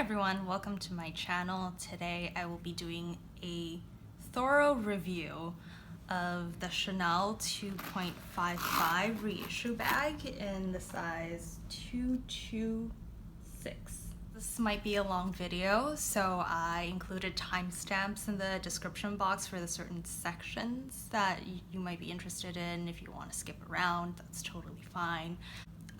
everyone, welcome to my channel. Today I will be doing a thorough review of the Chanel 2.55 Reissue bag in the size 226. This might be a long video, so I included timestamps in the description box for the certain sections that you might be interested in. If you want to skip around, that's totally fine.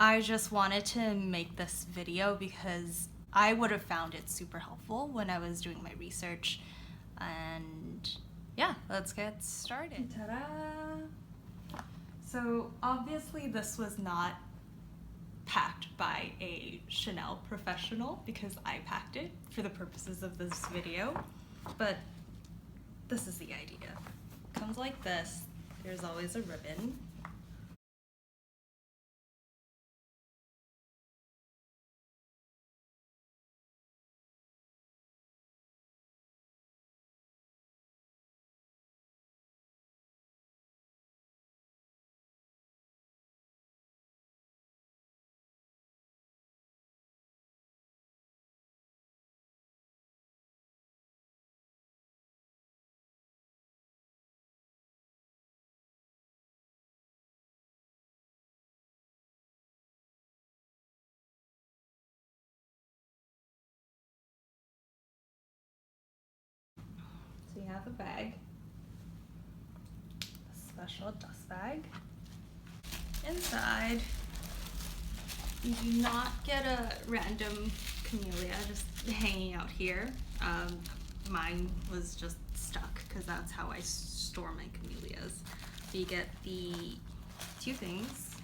I just wanted to make this video because I would have found it super helpful when I was doing my research. And yeah, let's get started. Ta-da! So obviously this was not packed by a Chanel professional because I packed it for the purposes of this video, but this is the idea. It comes like this. There's always a ribbon. So you have a bag, a special dust bag. Inside, you do not get a random camellia just hanging out here. Mine was just stuck because that's how I store my camellias. So you get the two things.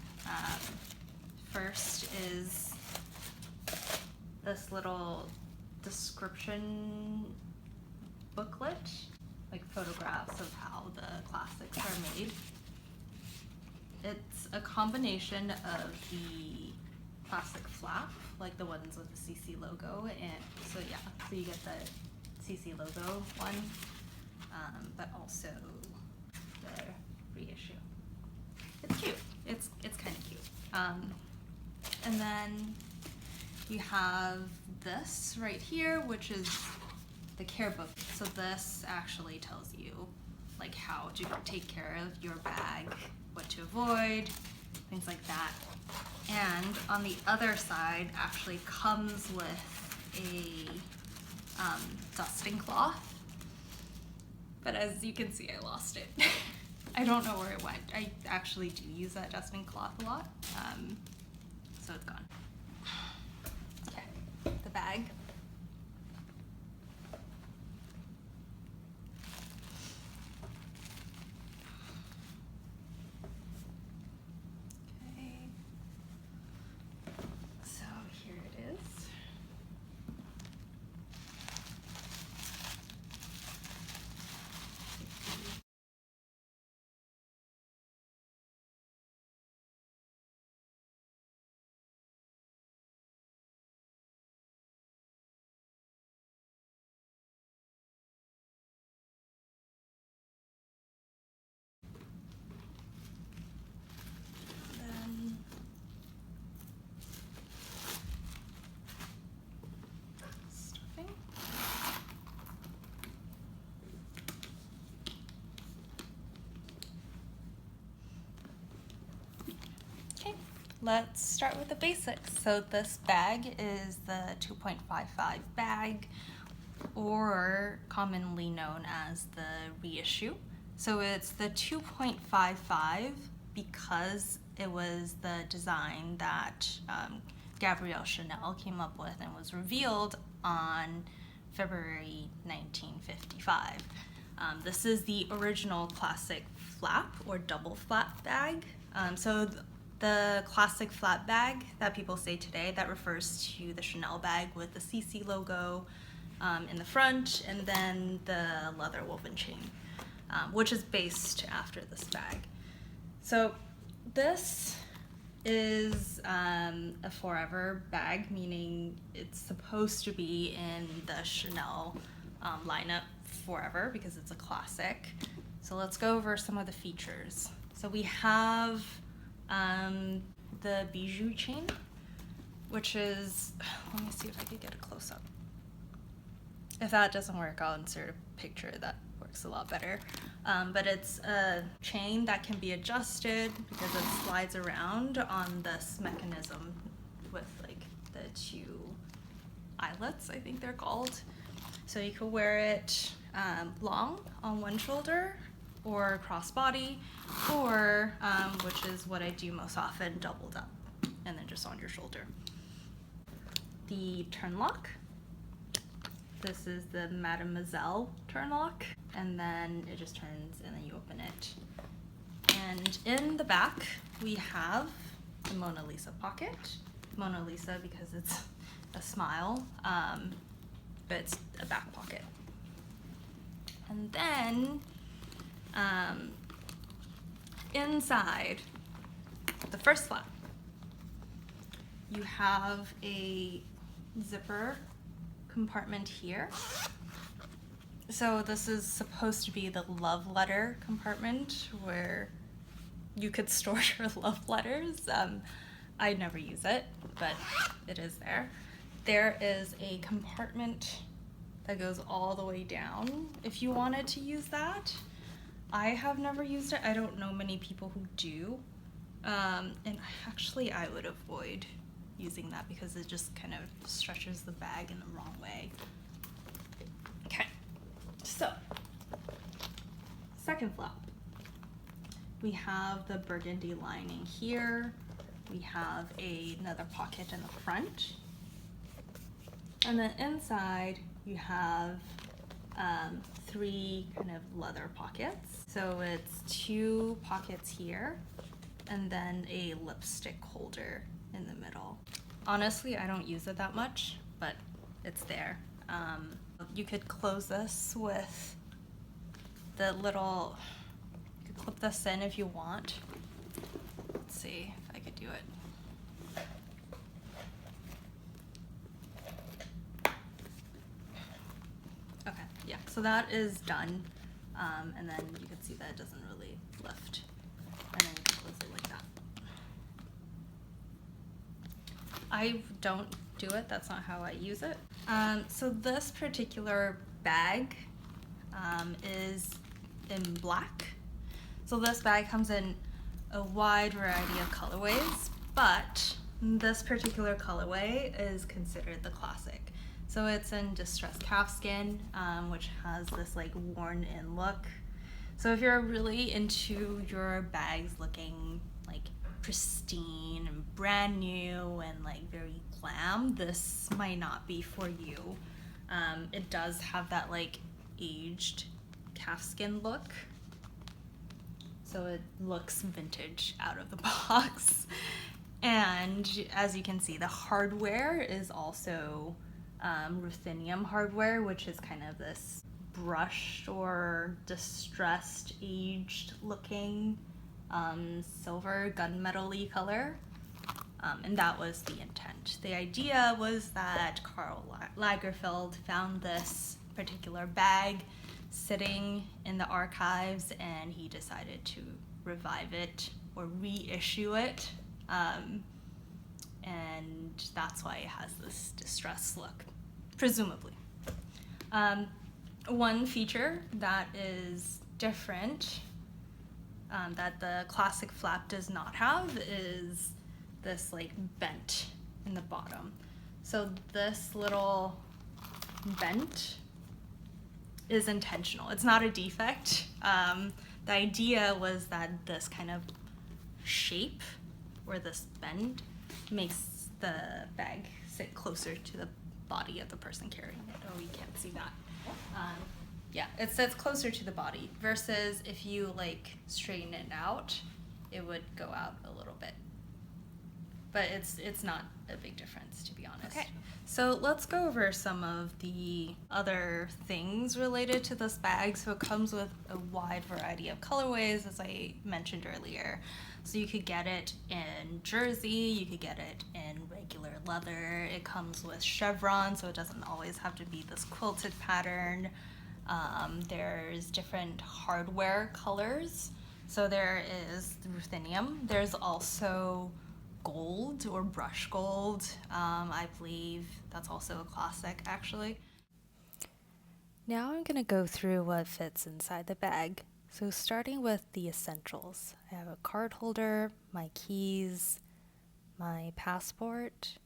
First is this little description booklet, like photographs of how the classics are made. It's a combination of the plastic flap, like the ones with the CC logo, and so yeah, so you get the CC logo one, but also the reissue. It's cute. It's kind of cute. And then you have this right here, which is the care book. So this actually tells you like how to take care of your bag, what to avoid, things like that. And on the other side actually comes with a dusting cloth. But as you can see, I lost it. I don't know where it went. I actually do use that dusting cloth a lot, so it's gone. Okay, the bag. Let's start with the basics. So this bag is the 2.55 bag, or commonly known as the reissue. So it's the 2.55 because it was the design that Gabrielle Chanel came up with and was revealed on February 1955. This is the original classic flap or double flap bag. The classic flap bag that people say today, that refers to the Chanel bag with the CC logo in the front and then the leather woven chain, which is based after this bag. So this is a forever bag, meaning it's supposed to be in the Chanel lineup forever because it's a classic. So let's go over some of the features. So we have the bijou chain, which is, let me see if I could get a close up. If that doesn't work, I'll insert a picture that works a lot better. But it's a chain that can be adjusted because it slides around on this mechanism with like the two eyelets, I think they're called. So you could wear it long on one shoulder or crossbody, or which is what I do most often, doubled up and then just on your shoulder. The turn lock. This is the Mademoiselle turn lock, and then it just turns and then you open it. And in the back we have the Mona Lisa pocket. Mona Lisa because it's a smile, but it's a back pocket. And then inside the first flap, you have a zipper compartment here. So this is supposed to be the love letter compartment where you could store your love letters. I never use it, but it is there. There is a compartment that goes all the way down if you wanted to use that. I have never used it. I don't know many people who do. And actually I would avoid using that because it just kind of stretches the bag in the wrong way. Okay, so second flap. We have the burgundy lining here. We have another pocket in the front. And then inside you have three kind of leather pockets. So it's two pockets here and then a lipstick holder in the middle. Honestly, I don't use it that much, but it's there. You could close this with the little, you could clip this in if you want. Let's see if I could do it. Okay, yeah, so that is done. And then you can see that it doesn't really lift. And then you can close it like that. I don't do it, that's not how I use it. So this particular bag is in black. So this bag comes in a wide variety of colorways, but this particular colorway is considered the classic. So it's in distressed calfskin, which has this like worn in look. So if you're really into your bags looking like pristine and brand new and like very glam, this might not be for you. It does have that like aged calfskin look, so it looks vintage out of the box. And as you can see, the hardware is also ruthenium hardware, which is kind of this brushed or distressed, aged looking silver gunmetal-y color. And that was the intent. The idea was that Karl Lagerfeld found this particular bag sitting in the archives and he decided to revive it or reissue it. And that's why it has this distressed look, presumably. One feature that is different that the classic flap does not have is this like bent in the bottom. So this little bent is intentional. It's not a defect. The idea was that this kind of shape or this bend makes the bag sit closer to the body of the person carrying it. Oh, you can't see that. Yeah, it sits closer to the body versus if you like straighten it out, it would go out a little bit. But it's not a big difference, to be honest. Okay, so let's go over some of the other things related to this bag. So it comes with a wide variety of colorways, as I mentioned earlier. So you could get it in jersey, you could get it in regular leather. It comes with chevron, so it doesn't always have to be this quilted pattern. There's different hardware colors. So there is the ruthenium. There's also gold or brush gold. I believe that's also a classic, actually. Now I'm going to go through what fits inside the bag. So starting with the essentials, I have a card holder, my keys, my passport,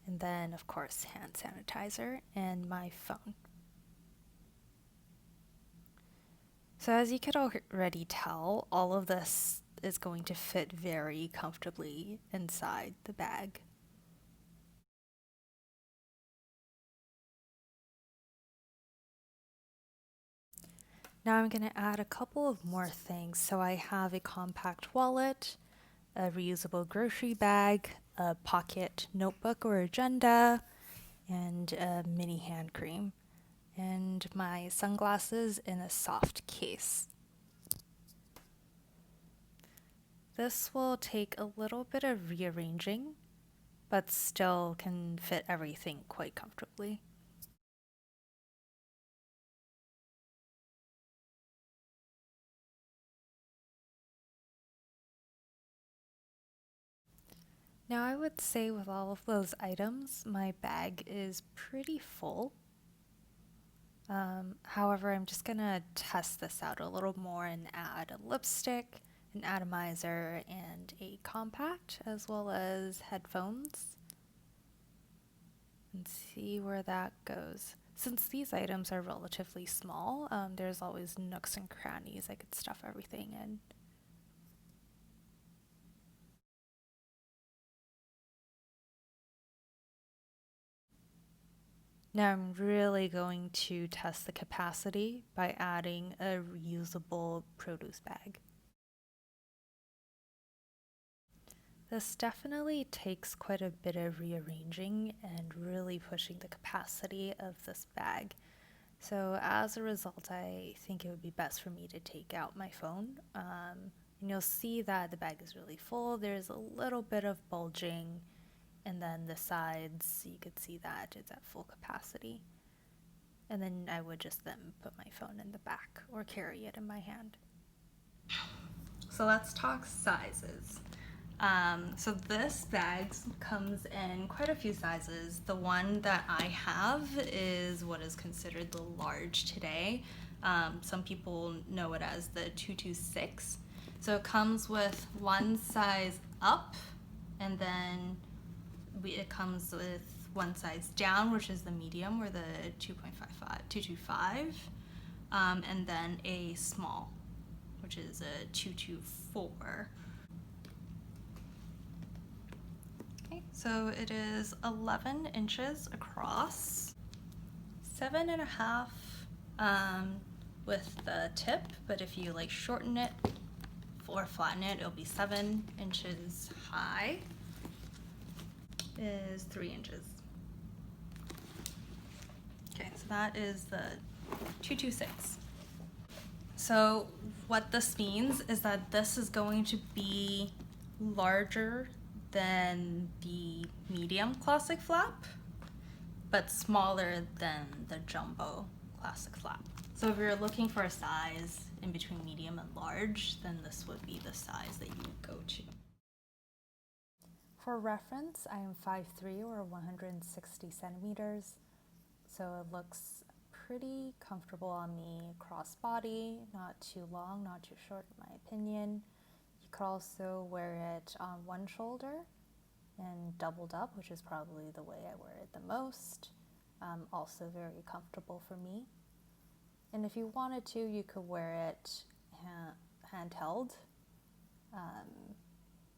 and then of course hand sanitizer and my phone. So as you could already tell, all of this is going to fit very comfortably inside the bag. Now I'm going to add a couple of more things. So I have a compact wallet, a reusable grocery bag, a pocket notebook or agenda, and a mini hand cream, and my sunglasses in a soft case. This will take a little bit of rearranging, but still can fit everything quite comfortably. Now I would say with all of those items, my bag is pretty full. However, I'm just gonna test this out a little more and add a lipstick, an atomizer, and a compact, as well as headphones, and see where that goes. Since these items are relatively small, there's always nooks and crannies I could stuff everything in. Now I'm really going to test the capacity by adding a reusable produce bag. This definitely takes quite a bit of rearranging and really pushing the capacity of this bag. So as a result, I think it would be best for me to take out my phone. And you'll see that the bag is really full. There's a little bit of bulging, and then the sides, you could see that it's at full capacity. And then I would just then put my phone in the back or carry it in my hand. So let's talk sizes. So this bag comes in quite a few sizes. The one that I have is what is considered the large today. Some people know it as the 226. So it comes with one size up, and then it comes with one size down, which is the medium, or the 2.55, and then a small, which is a 224. Okay, so it is 11 inches across, 7.5 with the tip, but if you like shorten it or flatten it, it'll be 7 inches high, is 3 inches. Okay, so that is the 226. So what this means is that this is going to be larger than the medium classic flap, but smaller than the jumbo classic flap. So if you're looking for a size in between medium and large, then this would be the size that you would go to. For reference, I am 5'3" or 160 centimeters, so it looks pretty comfortable on me crossbody, not too long, not too short in my opinion. You could also wear it on one shoulder and doubled up, which is probably the way I wear it the most. Also very comfortable for me. And if you wanted to, you could wear it handheld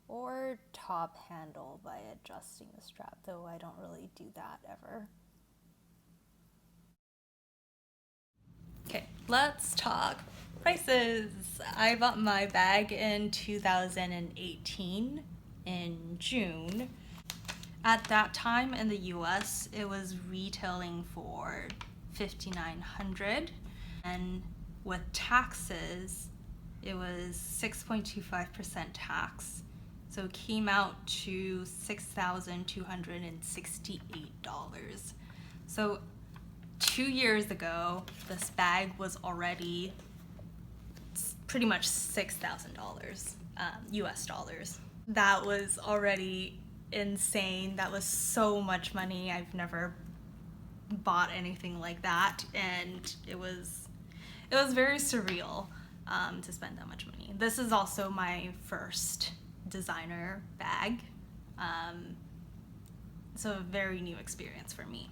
or top handle by adjusting the strap, though I don't really do that ever. Okay, let's talk prices. I bought my bag in 2018 in June. At that time in the US, it was retailing for $5,900, and with taxes, it was 6.25% tax. So it came out to $6,268. So 2 years ago, this bag was already pretty much $6,000 US dollars. That was already insane. That was so much money. I've never bought anything like that, and it was very surreal to spend that much money. This is also my first designer bag, so a very new experience for me.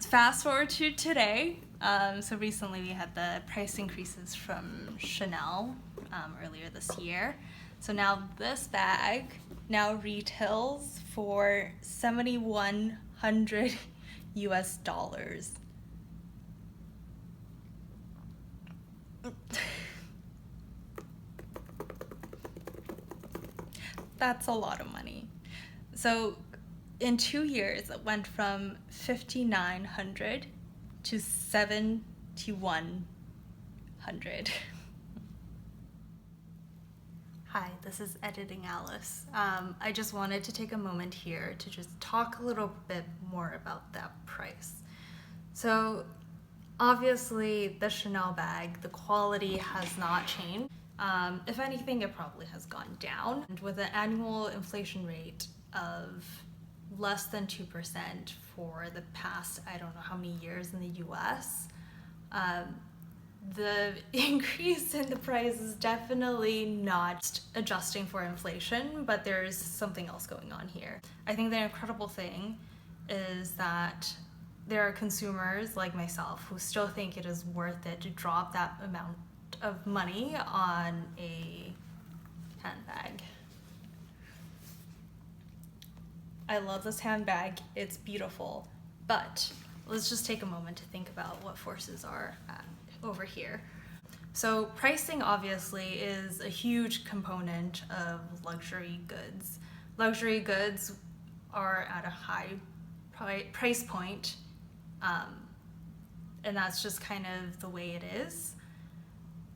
Fast forward to today. So recently we had the price increases from Chanel earlier this year. So now this bag now retails for $7,100 US. That's a lot of money. So in 2 years, it went from $5,900 to $7,100. Hi, this is Editing Alice. I just wanted to take a moment here to just talk a little bit more about that price. So obviously the Chanel bag, the quality has not changed. If anything, it probably has gone down. And with an annual inflation rate of less than 2% for the past, I don't know how many years in the US, the increase in the price is definitely not adjusting for inflation, but there's something else going on here. I think the incredible thing is that there are consumers like myself who still think it is worth it to drop that amount of money on a handbag. I love this handbag, it's beautiful, but let's just take a moment to think about what forces are over here. So pricing obviously is a huge component of luxury goods. Luxury goods are at a high price point, and that's just kind of the way it is.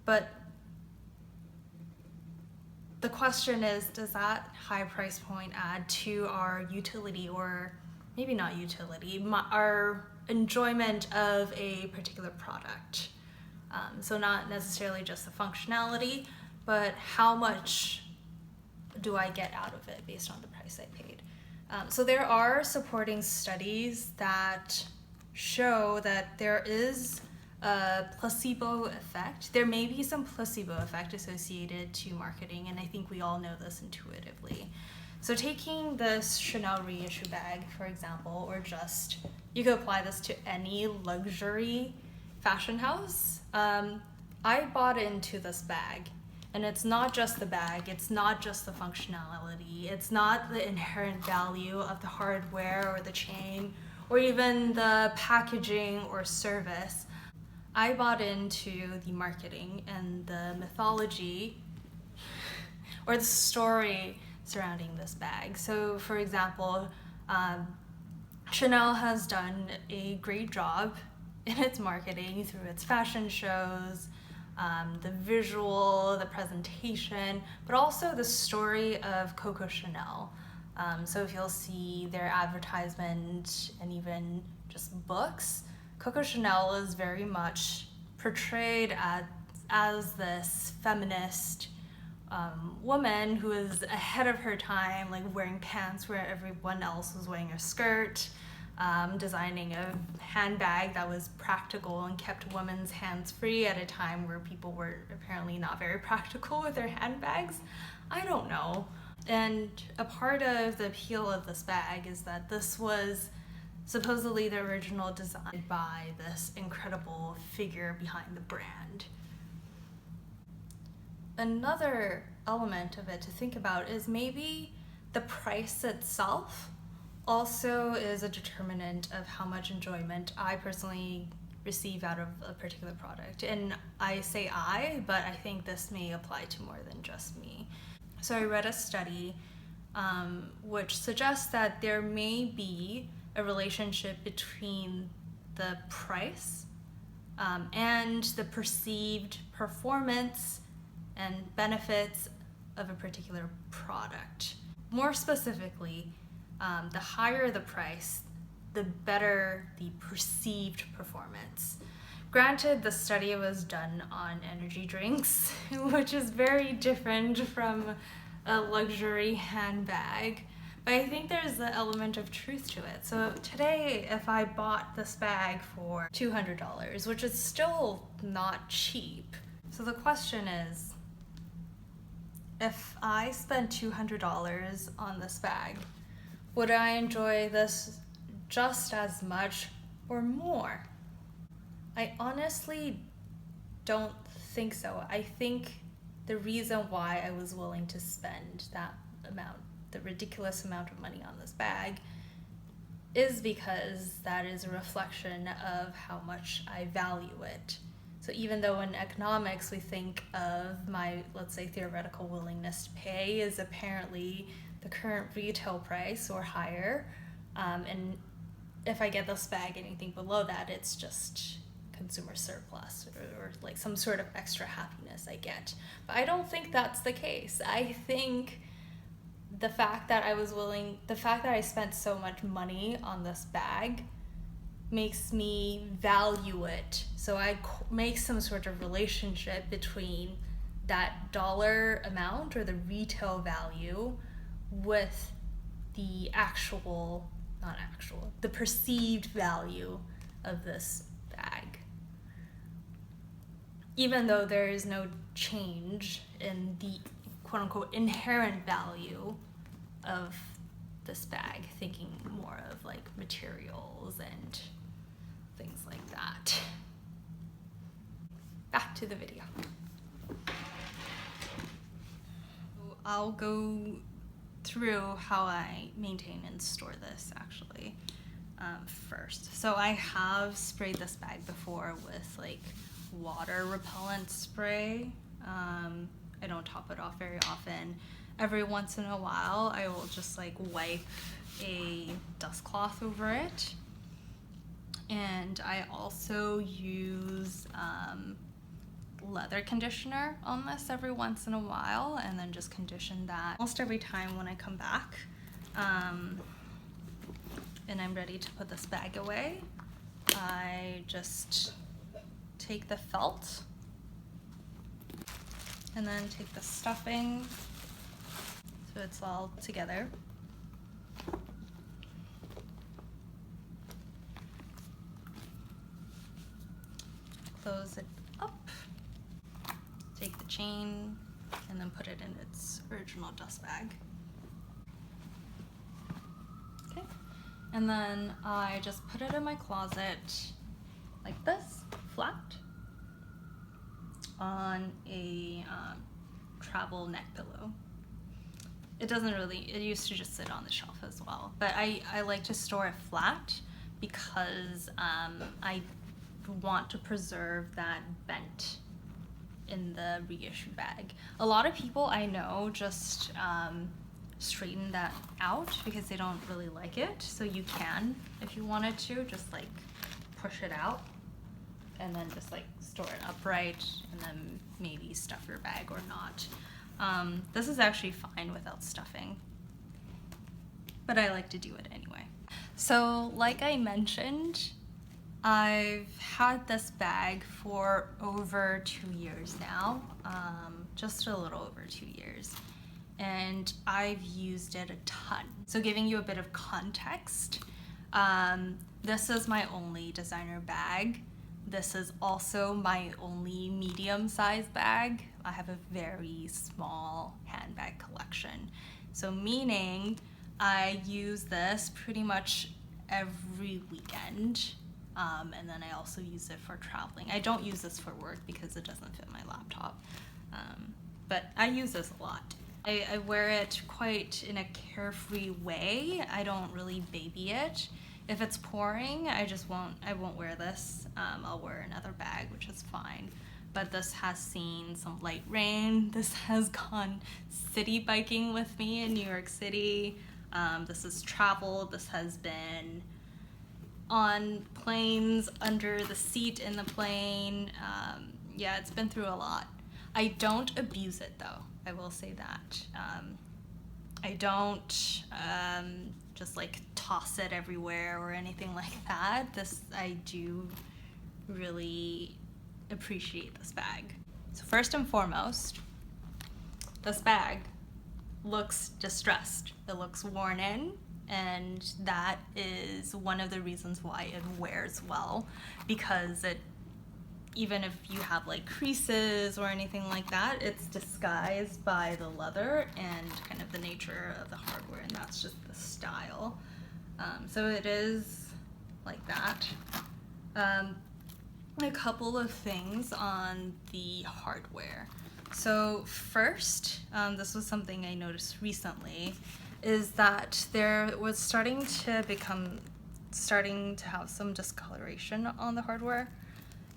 But the question is, does that high price point add to our utility, or maybe not utility, our enjoyment of a particular product? So not necessarily just the functionality, but how much do I get out of it based on the price I paid? So there are supporting studies that show that there is a placebo effect. There may be some placebo effect associated to marketing, and I think we all know this intuitively. So taking this Chanel reissue bag, for example, or just, you could apply this to any luxury fashion house. I bought into this bag, and it's not just the bag, it's not just the functionality, it's not the inherent value of the hardware or the chain, or even the packaging or service. I bought into the marketing and the mythology or the story surrounding this bag. So for example, Chanel has done a great job in its marketing through its fashion shows, the visual, the presentation, but also the story of Coco Chanel. So if you'll see their advertisement and even just books, Coco Chanel is very much portrayed as this feminist woman who is ahead of her time, like wearing pants where everyone else was wearing a skirt, designing a handbag that was practical and kept women's hands free at a time where people were apparently not very practical with their handbags. I don't know. And a part of the appeal of this bag is that this was supposedly the original design by this incredible figure behind the brand. Another element of it to think about is maybe the price itself also is a determinant of how much enjoyment I personally receive out of a particular product. And I say I, but I think this may apply to more than just me. So I read a study which suggests that there may be a relationship between the price and the perceived performance and benefits of a particular product. More specifically, the higher the price, the better the perceived performance. Granted, the study was done on energy drinks, which is very different from a luxury handbag, But I think there's the element of truth to it. So today, if I bought this bag for $200, which is still not cheap. So the question is, if I spent $200 on this bag, would I enjoy this just as much or more? I honestly don't think so. I think the reason why I was willing to spend that amount, the ridiculous amount of money on this bag, is because that is a reflection of how much I value it. So even though in economics we think of my, let's say, theoretical willingness to pay is apparently the current retail price or higher, and if I get this bag anything below that, it's just consumer surplus or like some sort of extra happiness I get. But I don't think that's the case. I think the fact that I spent so much money on this bag makes me value it. So I make some sort of relationship between that dollar amount or the retail value with the the perceived value of this bag. Even though there is no change in the quote unquote inherent value of this bag, thinking more of like materials and things like that. Back to the video. I'll go through how I maintain and store this actually first. So I have sprayed this bag before with like water repellent spray. I don't top it off very often. Every once in a while I will just like wipe a dust cloth over it. And I also use leather conditioner on this every once in a while, and then just condition that almost every time when I come back. And I'm ready to put this bag away. I just take the felt and then take the stuffing so it's all together. Close it up, take the chain, and then put it in its original dust bag. Okay, and then I just put it in my closet like this, flat, on a travel neck pillow. It used to just sit on the shelf as well, but I like to store it flat because I want to preserve that bent in the reissue bag. A lot of people I know just straighten that out because they don't really like it. So you can, if you wanted to, just like push it out and then just like store it upright and then maybe stuff your bag or not. This is actually fine without stuffing, but I like to do it anyway. So like I mentioned, I've had this bag for over 2 years now, just a little over 2 years, and I've used it a ton. So giving you a bit of context, this is my only designer bag. This is also my only medium-sized bag. I have a very small handbag collection. So meaning I use this pretty much every weekend. And then I also use it for traveling. I don't use this for work because it doesn't fit my laptop. But I use this a lot. I wear it quite in a carefree way. I don't really baby it. If it's pouring, I won't wear this. I'll wear another bag, which is fine. But this has seen some light rain. This has gone city biking with me in New York City. This has traveled. This has been on planes, under the seat in the plane. Yeah, it's been through a lot. I don't abuse it though, I will say that. I don't just like toss it everywhere or anything like that. I do really appreciate this bag. So first and foremost, this bag looks distressed. It looks worn in, and that is one of the reasons why it wears well, because it, even if you have like creases or anything like that, it's disguised by the leather and kind of the nature of the hardware, and that's just the style. So it is like that. A couple of things on the hardware. So first, this was something I noticed recently, is that there was starting to have some discoloration on the hardware.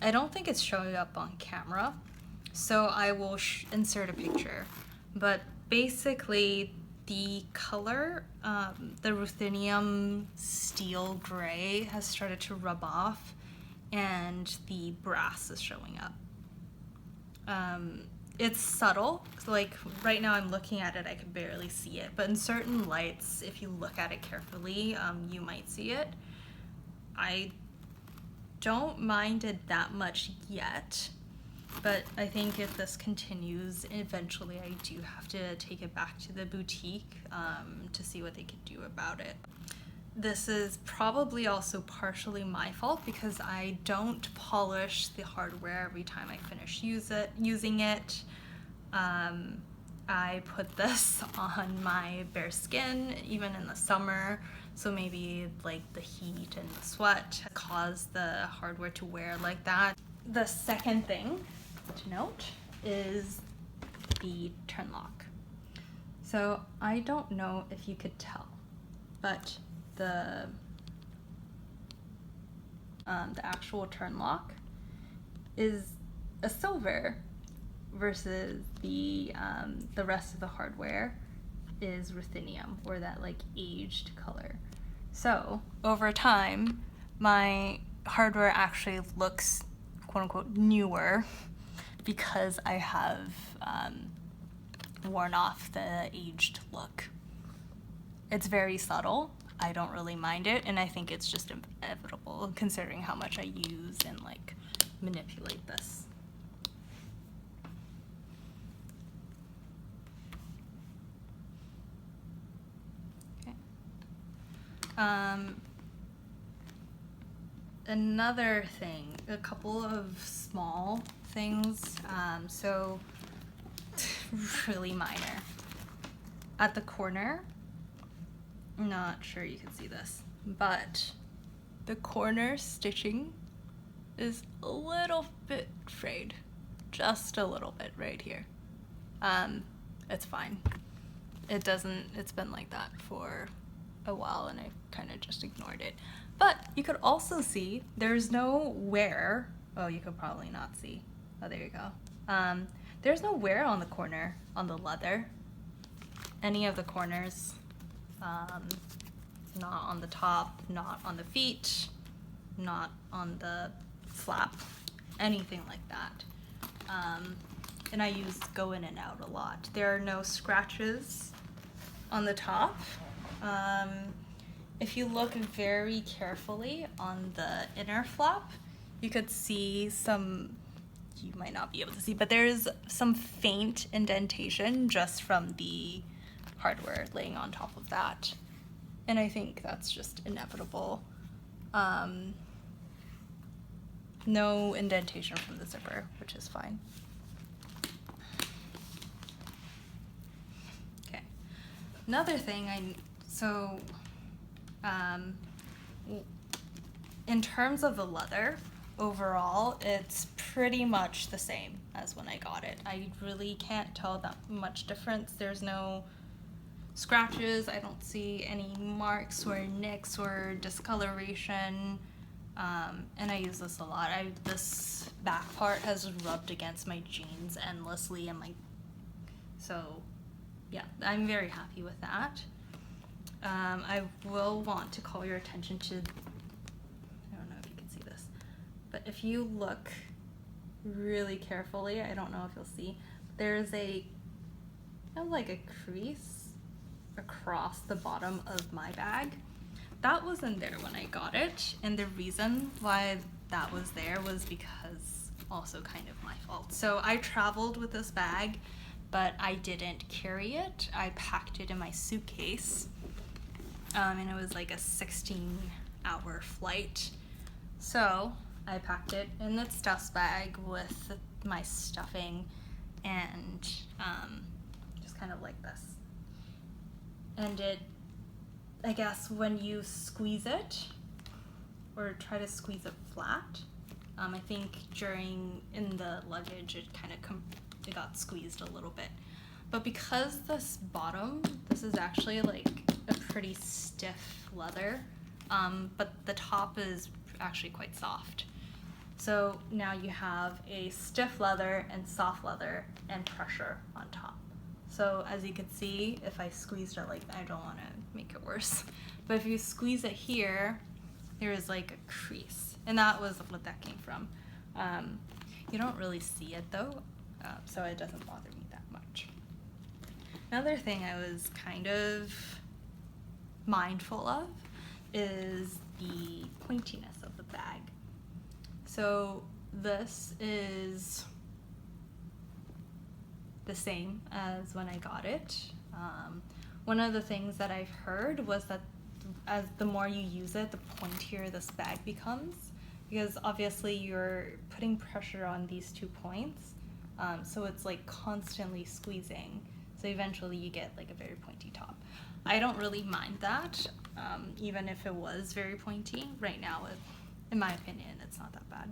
I don't think it's showing up on camera, so I will insert a picture. But basically, the color, the ruthenium steel gray has started to rub off, and the brass is showing up. It's subtle, like right now I'm looking at it, I can barely see it, but in certain lights, if you look at it carefully, you might see it. I don't mind it that much yet, but I think if this continues, eventually I do have to take it back to the boutique to see what they could do about it. This is probably also partially my fault because I don't polish the hardware every time I finish using it. I put this on my bare skin even in the summer, so maybe like the heat and the sweat cause the hardware to wear like that. The second thing to note is the turn lock. So I don't know if you could tell, but the actual turn lock is a silver versus the rest of the hardware is ruthenium, or that like aged color. So over time, my hardware actually looks quote unquote newer because I have worn off the aged look. It's very subtle. I don't really mind it, and I think it's just inevitable considering how much I use and like manipulate this. Okay. Another thing, a couple of small things, so really minor. At the corner, I'm not sure you can see this, but the corner stitching is a little bit frayed, just a little bit right here. It's fine. It's been like that for a while and I kind of just ignored it. But you could also see there's no wear. Oh, you could probably not see. Oh, there you go. There's no wear on the corner, on the leather. Any of the corners. Not on the top, not on the feet, not on the flap, anything like that. And I use go in and out a lot. There are no scratches on the top. If you look very carefully on the inner flap, you could see some, you might not be able to see, but there's some faint indentation just from the hardware laying on top of that. And I think that's just inevitable. No indentation from the zipper, which is fine. Okay. Another thing, in terms of the leather, overall, it's pretty much the same as when I got it. I really can't tell that much difference. There's no scratches, I don't see any marks or nicks or discoloration, and I use this a lot. This back part has rubbed against my jeans endlessly, and so yeah, I'm very happy with that. I will want to call your attention to, I don't know if you can see this, but if you look really carefully, I don't know if you'll see, there's a kind of like a crease across the bottom of my bag. That wasn't there when I got it, and the reason why that was there was because also kind of my fault. So I traveled with this bag but I didn't carry it. I packed it in my suitcase, and it was like a 16-hour flight. So I packed it in its dust bag with my stuffing and just kind of like this. And it, I guess when you squeeze it or try to squeeze it flat, I think in the luggage it kind of it got squeezed a little bit. But because this is actually like a pretty stiff leather, but the top is actually quite soft. So now you have a stiff leather and soft leather and pressure on top. So as you can see, if I squeezed it like, I don't want to make it worse, but if you squeeze it here, there is like a crease, and that was what that came from. You don't really see it though, so it doesn't bother me that much. Another thing I was kind of mindful of is the pointiness of the bag. So this is the same as when I got it. One of the things that I've heard was that as the more you use it, the pointier this bag becomes, because obviously you're putting pressure on these 2 points, so it's like constantly squeezing, so eventually you get like a very pointy top. I don't really mind that, even if it was very pointy. Right now, in my opinion, it's not that bad.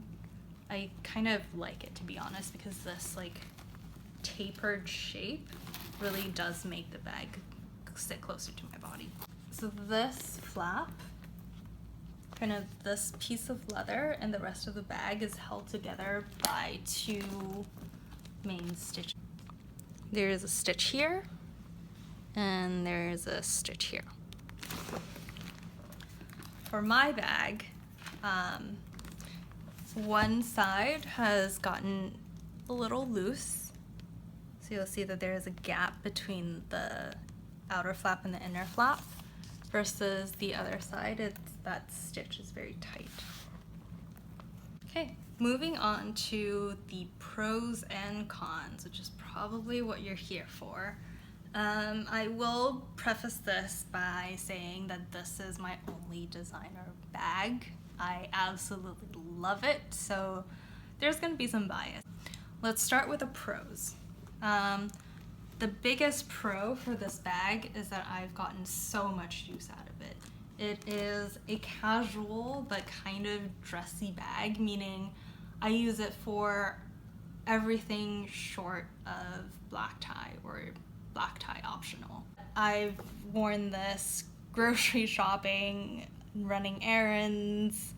I kind of like it, to be honest, because this like tapered shape really does make the bag sit closer to my body. So this flap, kind of this piece of leather, and the rest of the bag is held together by 2 main stitches. There is a stitch here, and there is a stitch here. For my bag, one side has gotten a little loose, so you'll see that there is a gap between the outer flap and the inner flap, versus the other side, that stitch is very tight. Okay, moving on to the pros and cons, which is probably what you're here for. I will preface this by saying that this is my only designer bag. I absolutely love it, so there's going to be some bias. Let's start with the pros. The biggest pro for this bag is that I've gotten so much use out of it. It is a casual but kind of dressy bag, meaning I use it for everything short of black tie or black tie optional. I've worn this grocery shopping, running errands,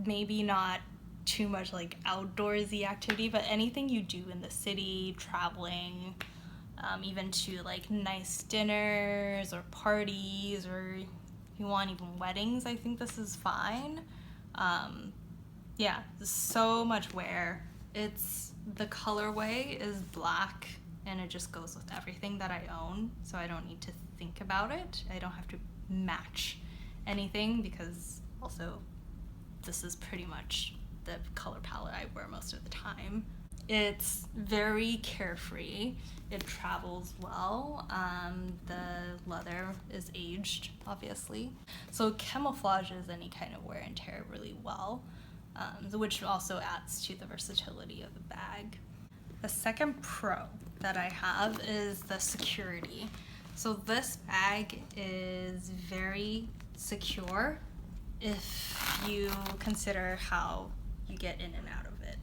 maybe not too much like outdoorsy activity, but anything you do in the city, traveling, even to like nice dinners or parties, or if you want even weddings, I think this is fine. Yeah, so much wear. The colorway is black, and it just goes with everything that I own, so I don't need to think about it. I don't have to match anything, because also this is pretty much the color palette I wear most of the time. It's very carefree. It travels well. The leather is aged, obviously, so camouflages any kind of wear and tear really well, which also adds to the versatility of the bag. The second pro that I have is the security. So this bag is very secure if you consider how you get in and out of it.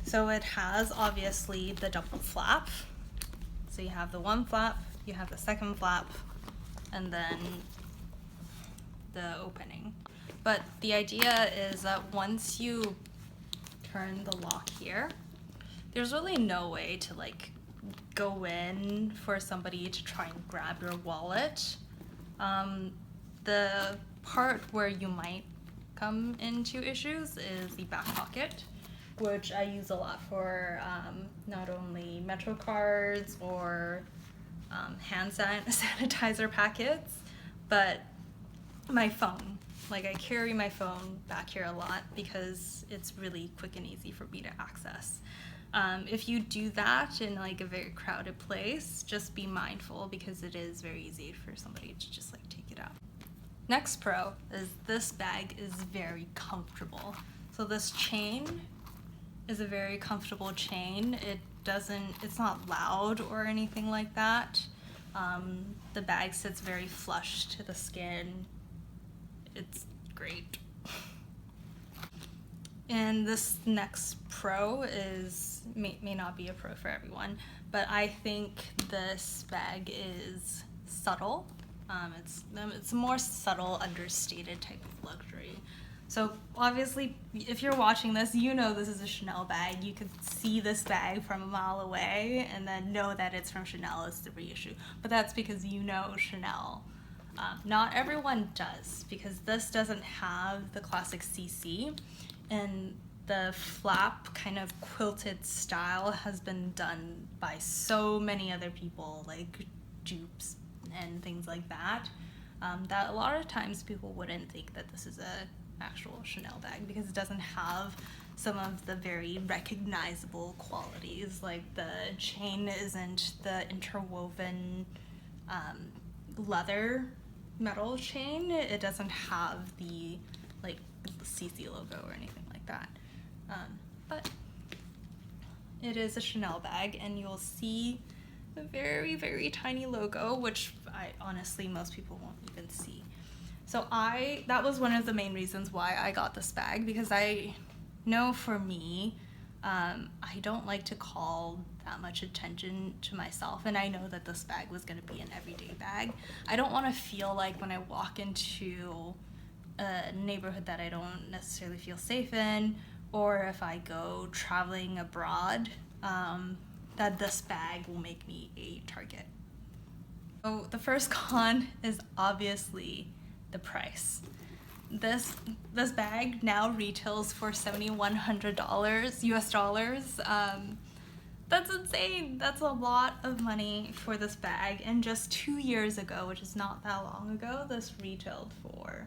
So it has obviously the double flap. So you have the one flap, you have the second flap, and then the opening. But the idea is that once you turn the lock here, there's really no way to like go in for somebody to try and grab your wallet. The part where you might come into issues is the back pocket, which I use a lot for not only Metro cards or hand sanitizer packets, but my phone. Like, I carry my phone back here a lot because it's really quick and easy for me to access. If you do that in like a very crowded place, just be mindful because it is very easy for somebody to just like take it out. Next pro is this bag is very comfortable. So this chain is a very comfortable chain. It's not loud or anything like that. The bag sits very flush to the skin. It's great. And this next pro may not be a pro for everyone, but I think this bag is subtle. It's a more subtle, understated type of luxury. So obviously, if you're watching this, you know this is a Chanel bag. You could see this bag from a mile away and then know that it's from Chanel, it's the reissue. But that's because you know Chanel. Not everyone does, because this doesn't have the classic CC, and the flap kind of quilted style has been done by so many other people, like dupes and things like that, that a lot of times people wouldn't think that this is a actual Chanel bag because it doesn't have some of the very recognizable qualities, like the chain isn't the interwoven leather metal chain. It doesn't have the like CC logo or anything like that, but it is a Chanel bag, and you'll see a very, very tiny logo, which honestly most people won't even see. So that was one of the main reasons why I got this bag, because I know for me, I don't like to call that much attention to myself, and I know that this bag was going to be an everyday bag. I don't want to feel like when I walk into a neighborhood that I don't necessarily feel safe in, or if I go traveling abroad, that this bag will make me a target. So the first con is obviously the price. This bag now retails for $7,100 US dollars. That's insane. That's a lot of money for this bag. And just 2 years ago, which is not that long ago, this retailed for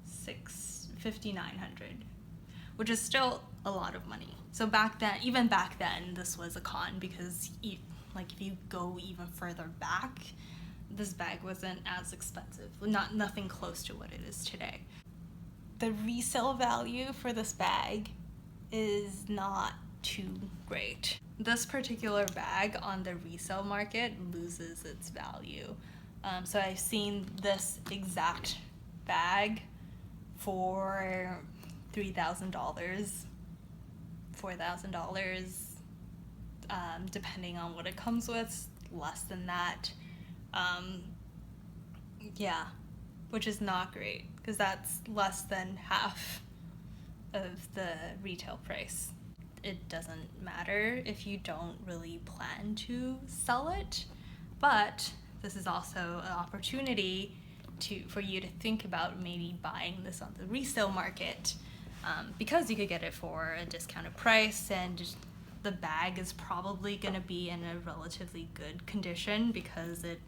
$5,900, which is still a lot of money. So even back then, this was a con, because if you go even further back, this bag wasn't as expensive, nothing close to what it is today. The resale value for this bag is not too great. This particular bag on the resale market loses its value. So I've seen this exact bag for $3,000, $4,000, depending on what it comes with, less than that. Yeah, which is not great, because that's less than half of the retail price. It doesn't matter if you don't really plan to sell it, but this is also an opportunity for you to think about maybe buying this on the resale market, because you could get it for a discounted price, and the bag is probably going to be in a relatively good condition because it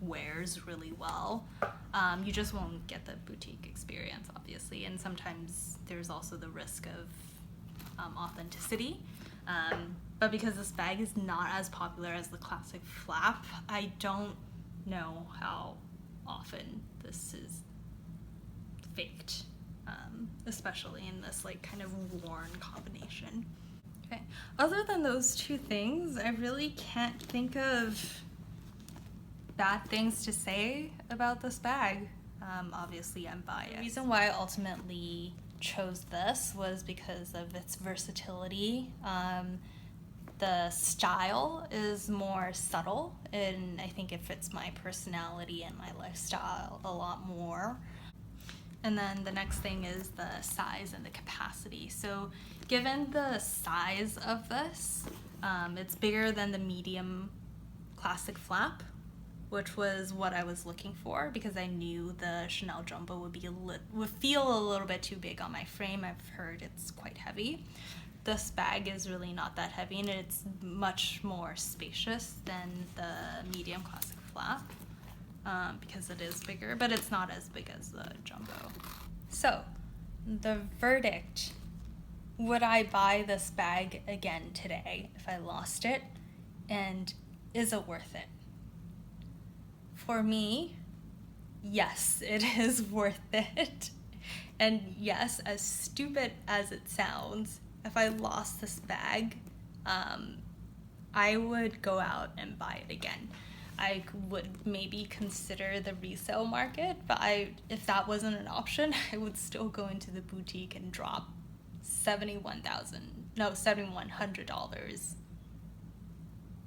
wears really well. You just won't get the boutique experience, obviously, and sometimes there's also the risk of authenticity. But because this bag is not as popular as the classic flap, I don't know how often this is faked, especially in this like kind of worn combination. Okay. Other than those two things, I really can't think of bad things to say about this bag. Obviously, I'm biased. The reason why I ultimately chose this was because of its versatility. The style is more subtle, and I think it fits my personality and my lifestyle a lot more. And then the next thing is the size and the capacity. So given the size of this, it's bigger than the medium classic flap, which was what I was looking for, because I knew the Chanel Jumbo would feel a little bit too big on my frame. I've heard it's quite heavy. This bag is really not that heavy, and it's much more spacious than the medium classic flap, because it is bigger, but it's not as big as the Jumbo. So the verdict would I buy this bag again today if I lost it? And is it worth it? For me, yes, it is worth it. And yes, as stupid as it sounds, if I lost this bag, I would go out and buy it again. I would maybe consider the resale market, but if that wasn't an option, I would still go into the boutique and drop $7,100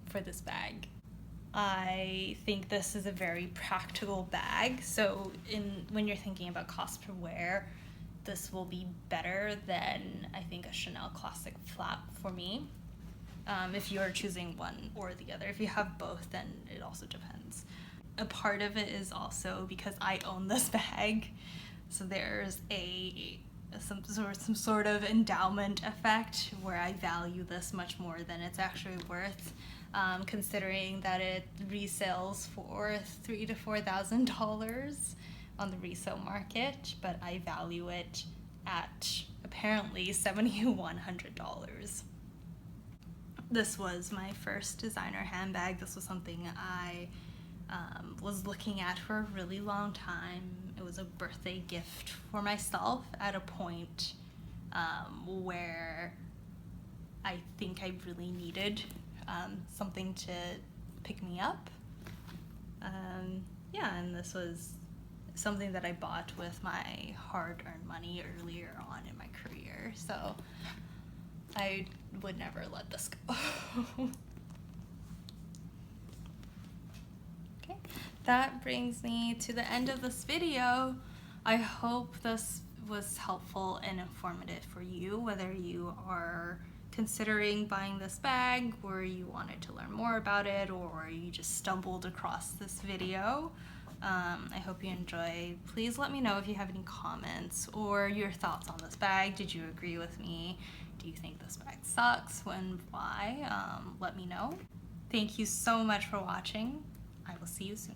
for this bag. I think this is a very practical bag, so when you're thinking about cost per wear, this will be better than I think a Chanel Classic Flap for me. If you're choosing one or the other. If you have both, then it also depends. A part of it is also because I own this bag, so there's some sort of endowment effect where I value this much more than it's actually worth, considering that it resales for $3,000 to $4,000 on the resale market, but I value it at apparently $7,100. This was my first designer handbag. This was something I was looking at for a really long time. It was a birthday gift for myself at a point where I think I really needed something to pick me up. And this was something that I bought with my hard-earned money earlier on in my career. So I would never let this go. Okay, that brings me to the end of this video. I hope this was helpful and informative for you, whether you are considering buying this bag or you wanted to learn more about it or you just stumbled across this video. I hope you enjoy. Please let me know if you have any comments or your thoughts on this bag. Did you agree with me? Do you think this bag sucks? When? Why? Let me know. Thank you so much for watching. I will see you soon.